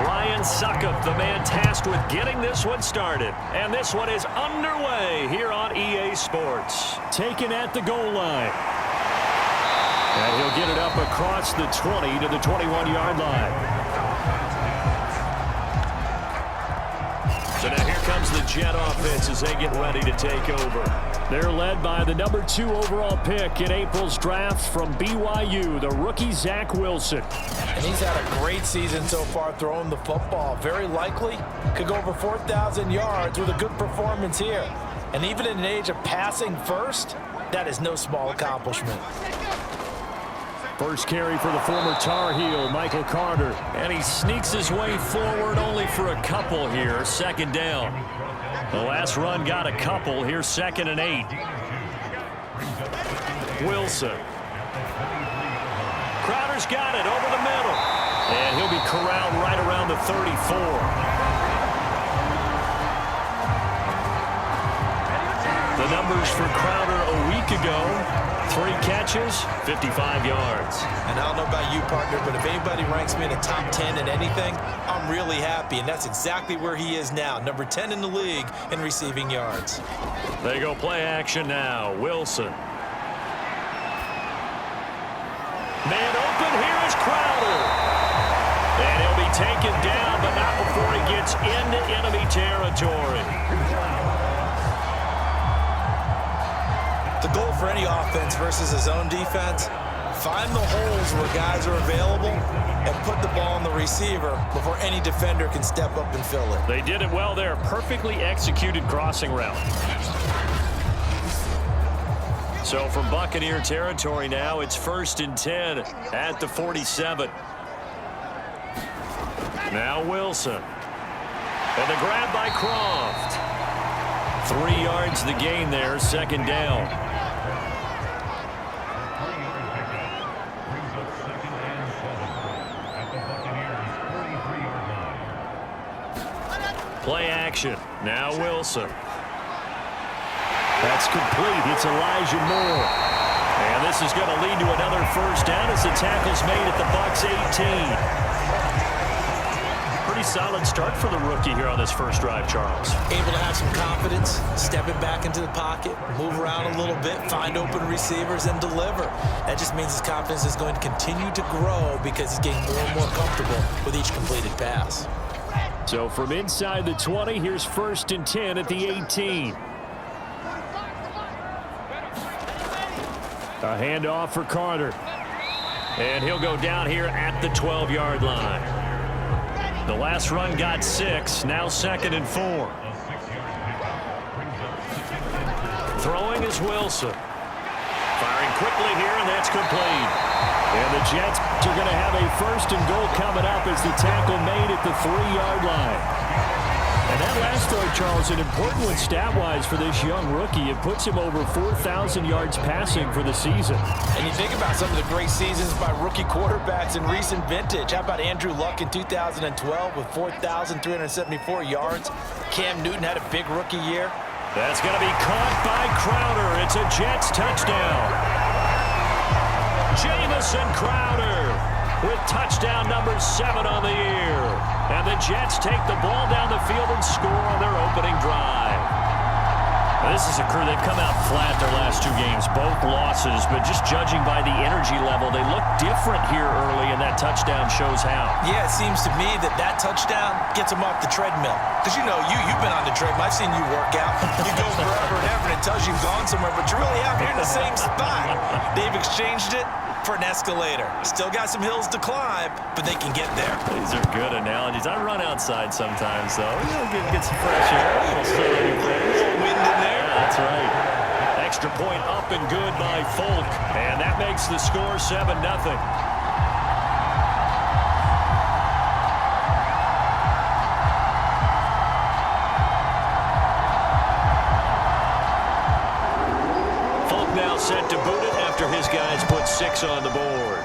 Ryan Suckup, the man tasked with getting this one started. And this one is underway here on EA Sports. Taken at the goal line. And he'll get it up across the 20 to the 21-yard line. So now here comes the Jet offense as they get ready to take over. They're led by the number 2 overall pick in April's draft from BYU, the rookie Zach Wilson. And he's had a great season so far throwing the football. Very likely could go over 4,000 yards with a good performance here. And even in an age of passing first, that is no small accomplishment. First carry for the former Tar Heel, Michael Carter. And he sneaks his way forward only for a couple here. Second down. The last run got a couple. Here's 2nd and 8. Wilson. Crowder's got it over the middle. And he'll be corralled right around the 34. The numbers for Crowder a week ago. 3 catches, 55 yards. And I don't know about you, partner, but if anybody ranks me in the top 10 in anything, I'm really happy. And that's exactly where he is now, number 10 in the league in receiving yards. They go play action now. Wilson. Man open, here is Crowder. And he'll be taken down, but not before he gets into enemy territory. The goal for any offense versus his own defense, find the holes where guys are available and put the ball on the receiver before any defender can step up and fill it. They did it well there. Perfectly executed crossing route. So from Buccaneer territory now, it's 1st and 10 at the 47. Now Wilson. And the grab by Croft. 3 yards the gain there, 2nd down. Play action. Now Wilson. That's complete. It's Elijah Moore. And this is going to lead to another first down as the tackle's made at the Bucs 18. Pretty solid start for the rookie here on this first drive, Charles. Able to have some confidence, stepping back into the pocket, move around a little bit, find open receivers, and deliver. That just means his confidence is going to continue to grow because he's getting more and more comfortable with each completed pass. So from inside the 20, here's 1st and 10 at the 18. A handoff for Carter. And he'll go down here at the 12-yard line. The last run got 6, now 2nd and 4. Throwing is Wilson. Firing quickly here, and that's complete. And the Jets are going to have a 1st and goal coming up as the tackle made at the 3-yard line. And that last throw, Charles, an important one stat-wise for this young rookie. It puts him over 4,000 yards passing for the season. And you think about some of the great seasons by rookie quarterbacks in recent vintage. How about Andrew Luck in 2012 with 4,374 yards? Cam Newton had a big rookie year. That's going to be caught by Crowder. It's a Jets touchdown. Jamison Crowder with touchdown number 7 on the year. And the Jets take the ball down the field and score on their opening drive. Now, this is a crew, they've come out flat their last 2 games, both losses, but just judging by the energy level, they look different here early, and that touchdown shows how. Yeah, it seems to me that touchdown gets them off the treadmill. Because, you know, you've been on the treadmill. I've seen you work out. You go forever and ever, and it tells you you've gone somewhere, but you really haven't. You're in the same spot. They've exchanged it for an escalator. Still got some hills to climb, but they can get there. These are good analogies. I run outside sometimes, though. You know, get some fresh air. A little sunny place. Wind in there. Yeah, that's right. Extra point up and good by Folk. And that makes the score 7-0. Now set to boot it after his guys put 6 on the board.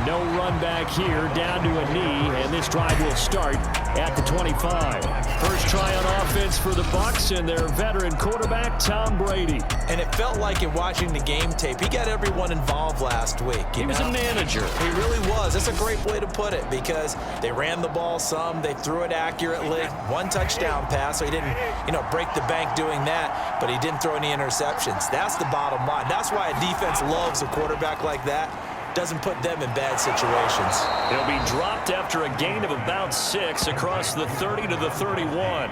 No run back here, down to a knee, and this drive will start at the 25. First try on offense for the Bucs and their veteran quarterback, Tom Brady. And it felt like in watching the game tape, he got everyone involved last week. He was a manager. He really was. That's a great way to put it because they ran the ball some, they threw it accurately. One touchdown pass, so he didn't, break the bank doing that, but he didn't throw any interceptions. That's the bottom line. That's why a defense loves a quarterback like that. Doesn't put them in bad situations. He'll be dropped after a gain of about 6 across the 30 to the 31.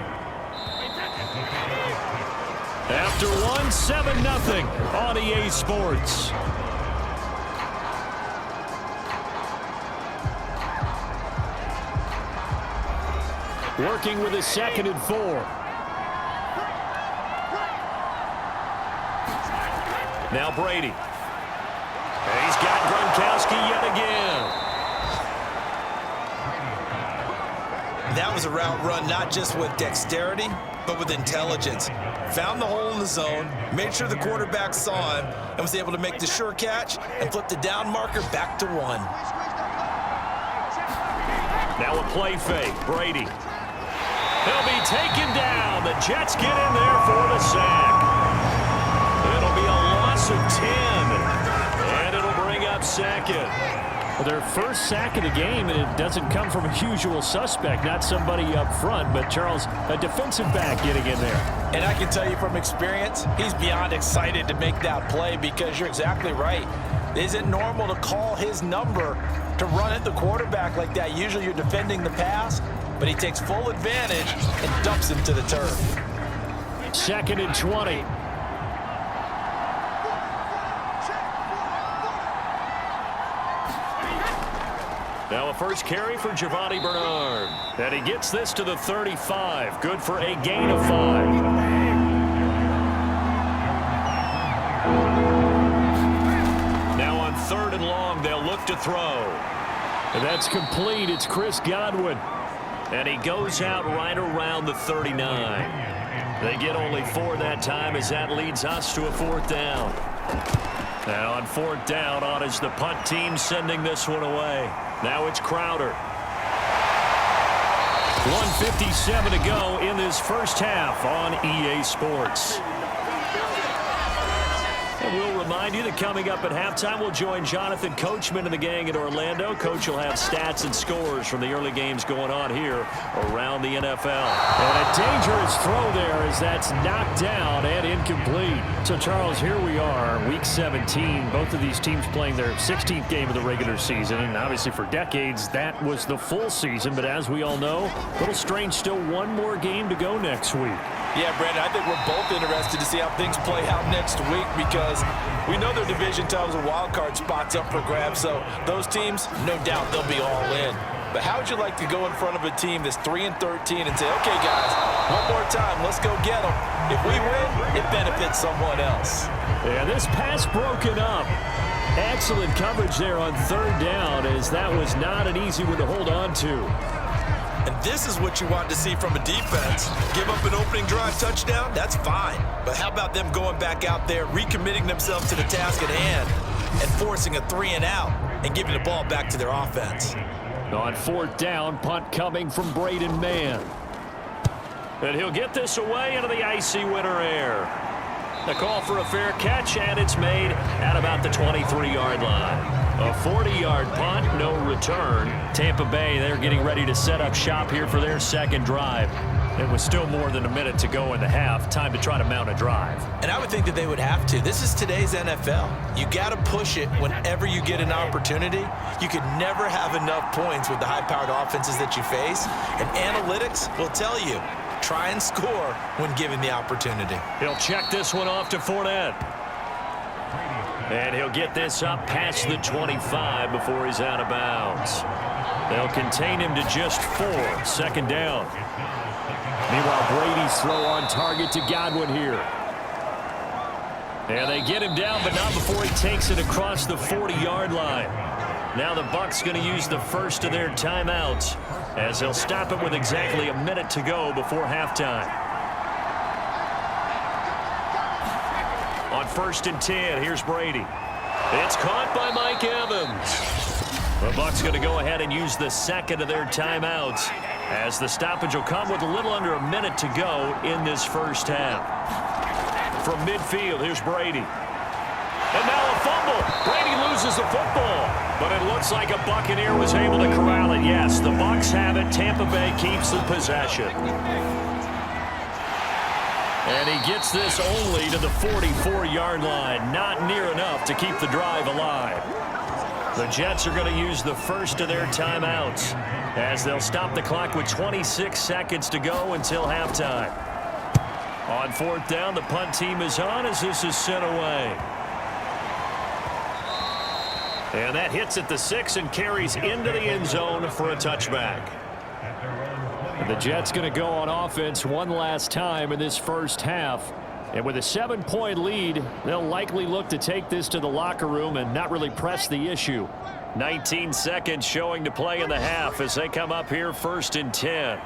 After one, 7-0 on EA Sports. Working with a 2nd and 4. Now Brady. And he's got Gronkowski yet again. That was a route run not just with dexterity, but with intelligence. Found the hole in the zone, made sure the quarterback saw him, and was able to make the sure catch and flip the down marker back to 1. Now a play fake. Brady. He'll be taken down. The Jets get in there for the sack. It'll be a loss of 10. And it'll bring up 2nd. Well, their first sack of the game, and it doesn't come from a usual suspect, not somebody up front, but Charles, a defensive back getting in there. And I can tell you from experience, he's beyond excited to make that play because you're exactly right. It isn't normal to call his number to run at the quarterback like that. Usually you're defending the pass, but he takes full advantage and dumps him to the turf. 2nd and 20. Now a first carry for Giovanni Bernard. And he gets this to the 35. Good for a gain of 5. Now on 3rd and long, they'll look to throw. And that's complete. It's Chris Godwin. And he goes out right around the 39. They get only 4 that time as that leads us to a 4th down. Now on 4th down, on is the punt team sending this one away. Now it's Crowder. 1:57 to go in this first half on EA Sports. And we'll remind you that coming up at halftime, we'll join Jonathan Coachman and the gang in Orlando. Coach will have stats and scores from the early games going on here around the NFL. And a dangerous throw there as that's knocked down and incomplete. So, Charles, here we are, Week 17. Both of these teams playing their 16th game of the regular season. And obviously for decades, that was the full season. But as we all know, a little strange, still one more game to go next week. Yeah, Brandon, I think we're both interested to see how things play out next week because we know their division tells a wild card spots up for grabs, so those teams, no doubt they'll be all in. But how would you like to go in front of a team that's 3-13 and say, okay, guys, one more time, let's go get them. If we win, it benefits someone else. Yeah, this pass broken up. Excellent coverage there on 3rd down as that was not an easy one to hold on to. And this is what you want to see from a defense. Give up an opening drive touchdown, that's fine. But how about them going back out there, recommitting themselves to the task at hand, and forcing a 3-and-out and giving the ball back to their offense. On 4th down, punt coming from Braden Mann. And he'll get this away into the icy winter air. The call for a fair catch, and it's made at about the 23-yard line. A 40-yard punt, no return. Tampa Bay, they're getting ready to set up shop here for their 2nd drive. It was still more than a minute to go in the half. Time to try to mount a drive. And I would think that they would have to. This is today's NFL. You got to push it whenever you get an opportunity. You could never have enough points with the high-powered offenses that you face. And analytics will tell you, try and score when given the opportunity. He'll check this one off to Fournette. And he'll get this up past the 25 before he's out of bounds. They'll contain him to just 4. 2nd down. Meanwhile, Brady's throw on target to Godwin here. And they get him down, but not before he takes it across the 40-yard line. Now the Bucs going to use the first of their timeouts as they'll stop it with exactly a minute to go before halftime. On 1st and 10, here's Brady. It's caught by Mike Evans. The Bucs going to go ahead and use the 2nd of their timeouts as the stoppage will come with a little under a minute to go in this first half. From midfield, here's Brady. And now a fumble. Brady loses the football. But it looks like a Buccaneer was able to corral it. Yes, the Bucs have it. Tampa Bay keeps the possession. And he gets this only to the 44-yard line. Not near enough to keep the drive alive. The Jets are going to use the first of their timeouts as they'll stop the clock with 26 seconds to go until halftime. On fourth down, the punt team is on as this is sent away. And that hits at the 6 and carries into the end zone for a touchback. The Jets going to go on offense one last time in this first half. And with a 7-point lead, they'll likely look to take this to the locker room and not really press the issue. 19 seconds showing to play in the half as they come up here first and 10.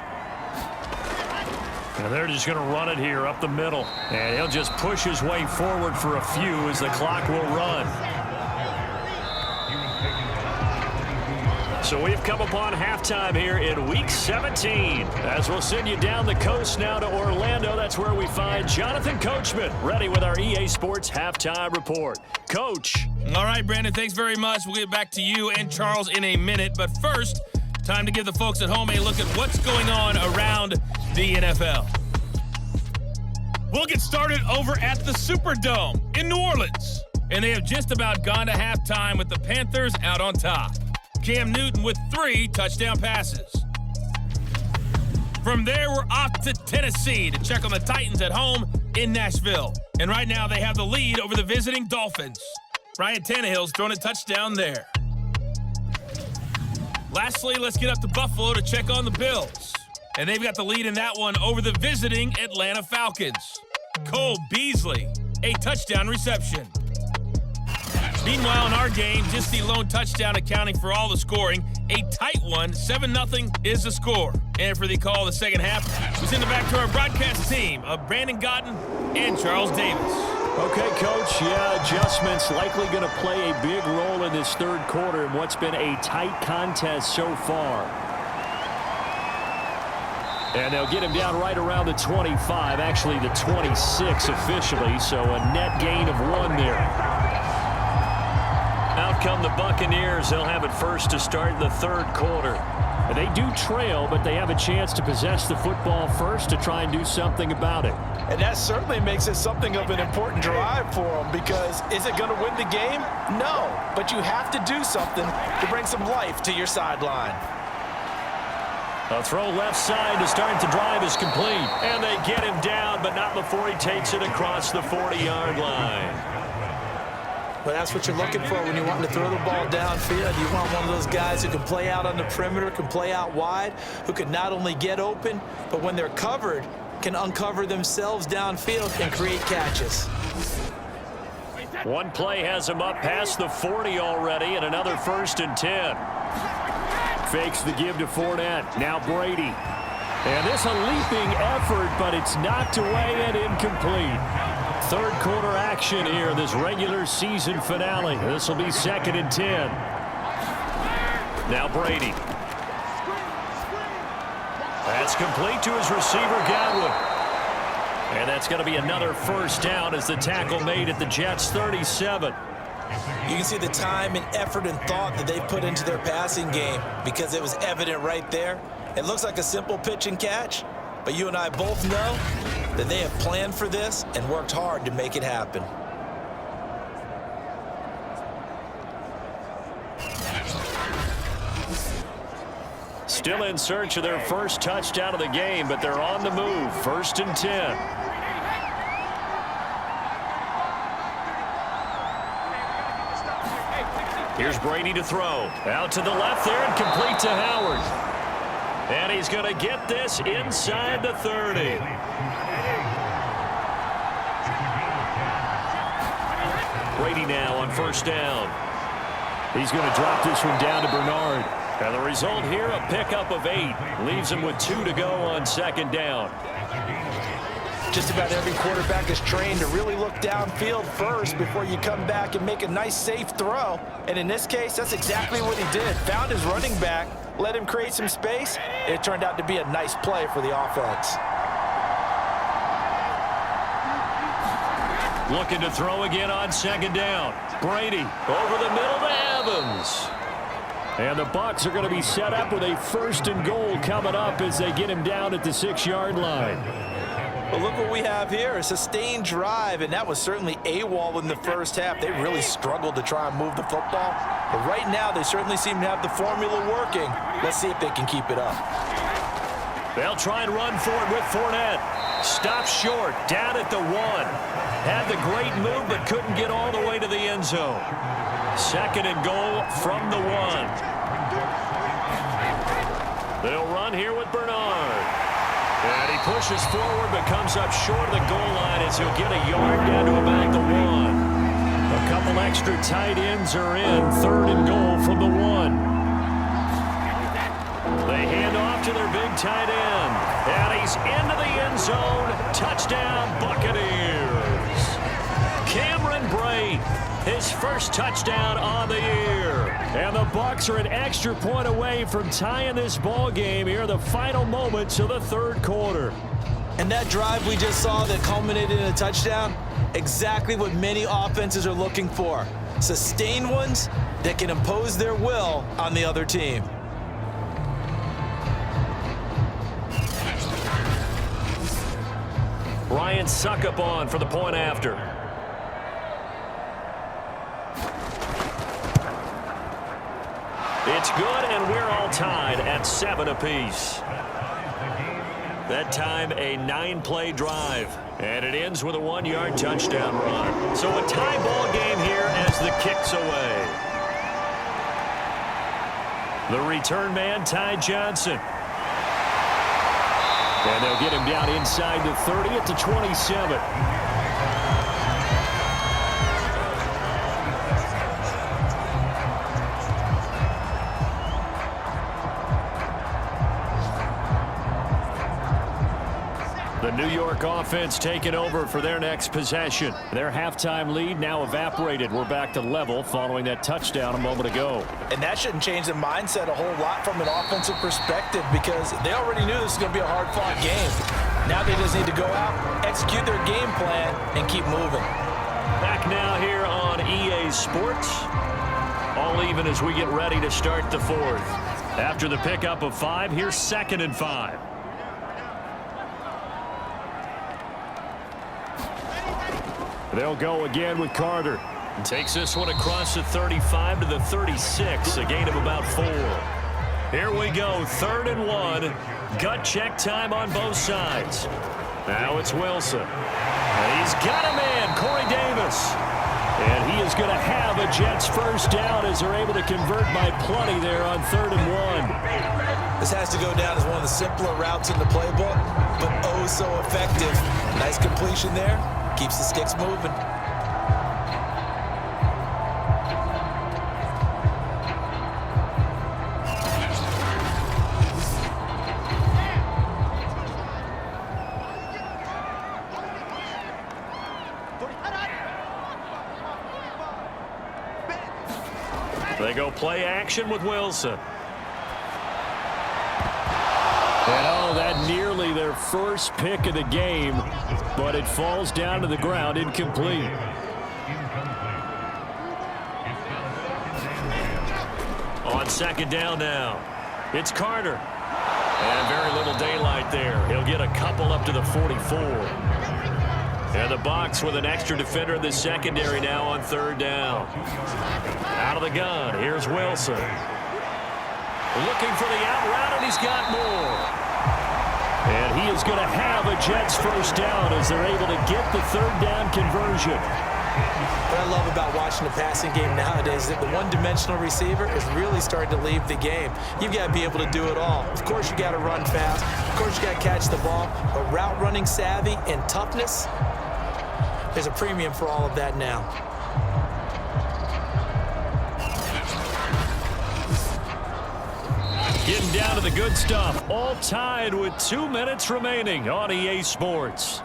And they're just going to run it here up the middle. And he'll just push his way forward for a few as the clock will run. So we've come upon halftime here in Week 17. As we'll send you down the coast now to Orlando. That's where we find Jonathan Coachman ready with our EA Sports Halftime Report. Coach. All right, Brandon, thanks very much. We'll get back to you and Charles in a minute. But first, time to give the folks at home a look at what's going on around the NFL. We'll get started over at the Superdome in New Orleans. And they have just about gone to halftime with the Panthers out on top. Cam Newton with 3 touchdown passes. From there, we're off to Tennessee to check on the Titans at home in Nashville. And right now, they have the lead over the visiting Dolphins. Ryan Tannehill's thrown a touchdown there. Lastly, let's get up to Buffalo to check on the Bills. And they've got the lead in that one over the visiting Atlanta Falcons. Cole Beasley, a touchdown reception. Meanwhile, in our game, just the lone touchdown accounting for all the scoring. A tight one, 7-0 is the score. And for the call of the second half, we send it back to our broadcast team of Brandon Gotten and Charles Davis. Okay, Coach, yeah, adjustments likely going to play a big role in this third quarter in what's been a tight contest so far. And they'll get him down right around the 25, actually the 26 officially, so a net gain of 1 there. Out come the Buccaneers. They'll have it first to start the third quarter. They do trail, but they have a chance to possess the football first to try and do something about it. And that certainly makes it something of an important drive for them, because is it going to win the game? No, but you have to do something to bring some life to your sideline. A throw left side to start the drive is complete. And they get him down, but not before he takes it across the 40-yard line. But that's what you're looking for when you're wanting to throw the ball downfield. You want one of those guys who can play out on the perimeter, can play out wide, who can not only get open, but when they're covered, can uncover themselves downfield and create catches. One play has him up past the 40 already, and another first and 10. Fakes the give to Fournette. Now Brady. And this a leaping effort, but it's knocked away and incomplete. Third quarter action here, this regular season finale. This will be 2nd and 10. Now Brady. That's complete to his receiver, Godwin. And that's going to be another first down as the tackle made at the Jets' 37. You can see the time and effort and thought that they put into their passing game, because it was evident right there. It looks like a simple pitch and catch, but you and I both know that they have planned for this and worked hard to make it happen. Still in search of their first touchdown of the game, but they're on the move. 1st and 10. Here's Brady to throw. Out to the left there and complete to Howard. And he's going to get this inside the 30. Brady now on first down. He's going to drop this one down to Bernard. And the result here, a pickup of 8. Leaves him with 2 to go on 2nd down. Just about every quarterback is trained to really look downfield first before you come back and make a nice, safe throw. And in this case, that's exactly what he did. Found his running back, let him create some space, and it turned out to be a nice play for the offense. Looking to throw again on second down. Brady over the middle to Evans. And the Bucs are going to be set up with a 1st and goal coming up as they get him down at the 6-yard line. Well, look what we have here, a sustained drive, and that was certainly AWOL in the first half. They really struggled to try and move the football. But right now, they certainly seem to have the formula working. Let's see if they can keep it up. They'll try and run for it with Fournette. Stopped short, down at the 1. Had the great move, but couldn't get all the way to the end zone. 2nd and goal from the 1. They'll run here with Bernard. And he pushes forward, but comes up short of the goal line as he'll get a yard down to about the 1. A couple extra tight ends are in. 3rd and goal from the 1. They hand off to their big tight end. And he's into the end zone. Touchdown, Buccaneers. Cameron Brate, his first touchdown on the year. And the Bucs are an extra point away from tying this ball game here in the final moments of the 3rd quarter. And that drive we just saw that culminated in a touchdown, exactly what many offenses are looking for. Sustained ones that can impose their will on the other team. Ryan Suckup on for the point after. It's good, and we're all tied at 7 apiece. That time, a 9-play drive. And it ends with a 1-yard touchdown run. So a tie ball game here as the kick's away. The return man, Ty Johnson. And they'll get him down inside the 30 at the 27. The New York offense taking over for their next possession. Their halftime lead now evaporated. We're back to level following that touchdown a moment ago. And that shouldn't change the mindset a whole lot from an offensive perspective because they already knew this was going to be a hard-fought game. Now they just need to go out, execute their game plan, and keep moving. Back now here on EA Sports. All even as we get ready to start the 4th. After the pickup of 5, here's 2nd and 5. They'll go again with Carter. Takes this one across the 35 to the 36, a gain of about 4. Here we go, 3rd and 1. Gut check time on both sides. Now it's Wilson. And he's got a man, Corey Davis. And he is going to have a Jets first down as they're able to convert by plenty there on 3rd and 1. This has to go down as one of the simpler routes in the playbook, but oh so effective. Nice completion there. Keeps the sticks moving. They go play action with Wilson. And oh, that nearly their first pick of the game, but it falls down to the ground incomplete. On 2nd down now, it's Carter. And very little daylight there. He'll get a couple up to the 44. And the Bucs with an extra defender in the secondary now on 3rd down. Out of the gun, here's Wilson. Looking for the out route, and he's got more. And he is going to have a Jets first down as they're able to get the 3rd down conversion. What I love about watching the passing game nowadays is that the one-dimensional receiver is really starting to leave the game. You've got to be able to do it all. Of course, you got to run fast. Of course, you got to catch the ball. But route running savvy and toughness, there's a premium for all of that now. Getting down to the good stuff. All tied with 2 minutes remaining on EA Sports.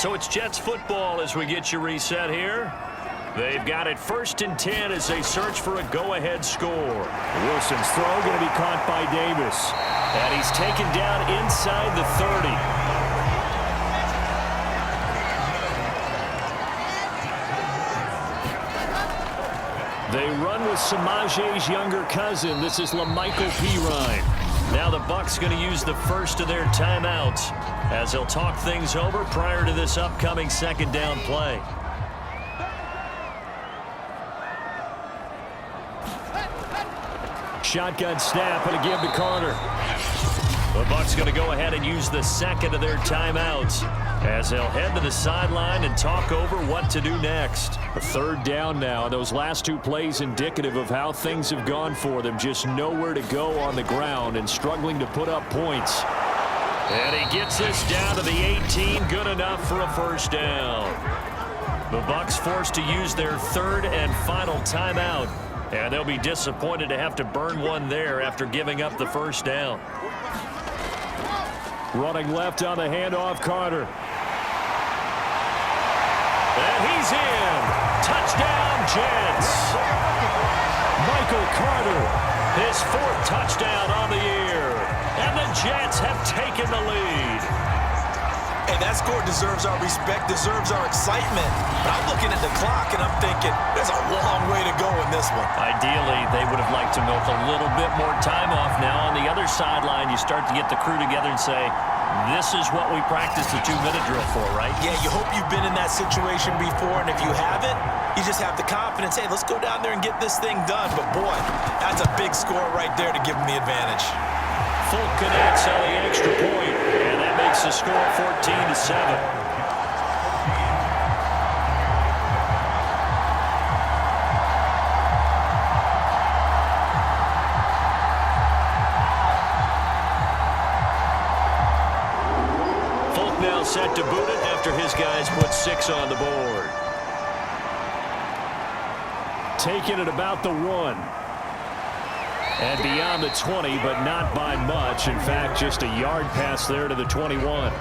So it's Jets football as we get you reset here. They've got it 1st and 10 as they search for a go-ahead score. Wilson's throw going to be caught by Davis. And he's taken down inside the 30. They run with Samaje's younger cousin. This is LaMichael Pirine. Now the Bucs going to use the first of their timeouts as they'll talk things over prior to this upcoming 2nd down play. Shotgun snap and a give to Carter. The Bucs going to go ahead and use the 2nd of their timeouts as they'll head to the sideline and talk over what to do next. A 3rd down now. Those last 2 plays indicative of how things have gone for them. Just nowhere to go on the ground and struggling to put up points. And he gets this down to the 18. Good enough for a 1st down. The Bucs forced to use their 3rd and final timeout. And they'll be disappointed to have to burn one there after giving up the 1st down. Running left on the handoff, Carter. And he's in. Touchdown, Jets. Michael Carter, his 4th touchdown on the year. And the Jets have taken the lead. Hey, that score deserves our respect, deserves our excitement. But I'm looking at the clock, and I'm thinking, there's a long way to go in this one. Ideally, they would have liked to milk a little bit more time off. Now, on the other sideline, you start to get the crew together and say, this is what we practiced the 2-minute drill for, right? Yeah, you hope you've been in that situation before, and if you haven't, you just have the confidence, hey, let's go down there and get this thing done. But, boy, that's a big score right there to give them the advantage. Folk connects on the extra point, and that makes the score 14-7. Now set to boot it after his guys put 6 on the board. Taking it about the 1. And beyond the 20, but not by much. In fact, just a yard pass there to the 21.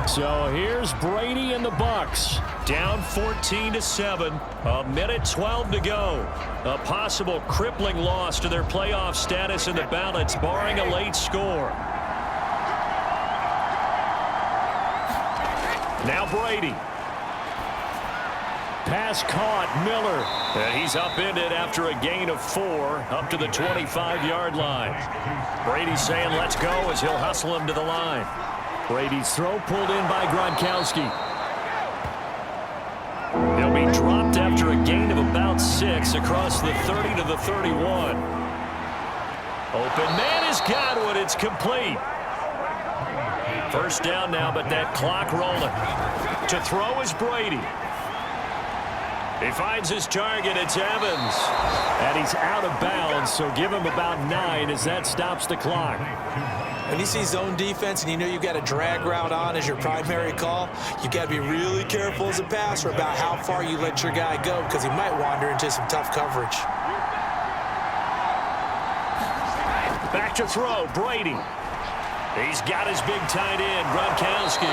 So here's Brady and the Bucs. Down 14-7. A minute 12 to go. A possible crippling loss to their playoff status in the balance, barring a late score. Now Brady. Pass caught, Miller. And he's upended after a gain of 4 up to the 25-yard line. Brady's saying let's go as he'll hustle him to the line. Brady's throw pulled in by Gronkowski. He'll be dropped after a gain of about 6 across the 30 to the 31. Open man has got one. It's complete. 1st down now, but that clock rolling. To throw is Brady. He finds his target. It's Evans. And he's out of bounds, so give him about 9 as that stops the clock. When you see zone defense and you know you've got a drag route on as your primary call, you've got to be really careful as a passer about how far you let your guy go because he might wander into some tough coverage. Back to throw, Brady. He's got his big tight end, Gronkowski.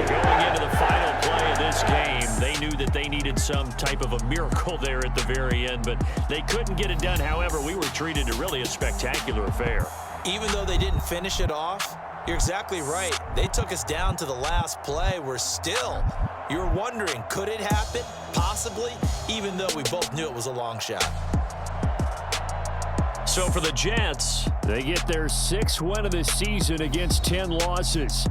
Going into the final play of this game, they knew that they needed some type of a miracle there at the very end, but they couldn't get it done. However, we were treated to really a spectacular affair. Even though they didn't finish it off, you're exactly right. They took us down to the last play. We're still, you're wondering, could it happen? Possibly, even though we both knew it was a long shot. So for the Jets, they get their 6th win of the season against 10 losses.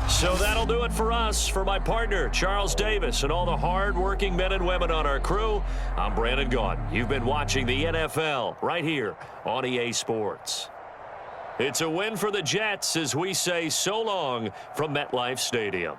So that'll do it for us. For my partner, Charles Davis, and all the hard-working men and women on our crew, I'm Brandon Gaudin. You've been watching the NFL right here on EA Sports. It's a win for the Jets as we say so long from MetLife Stadium.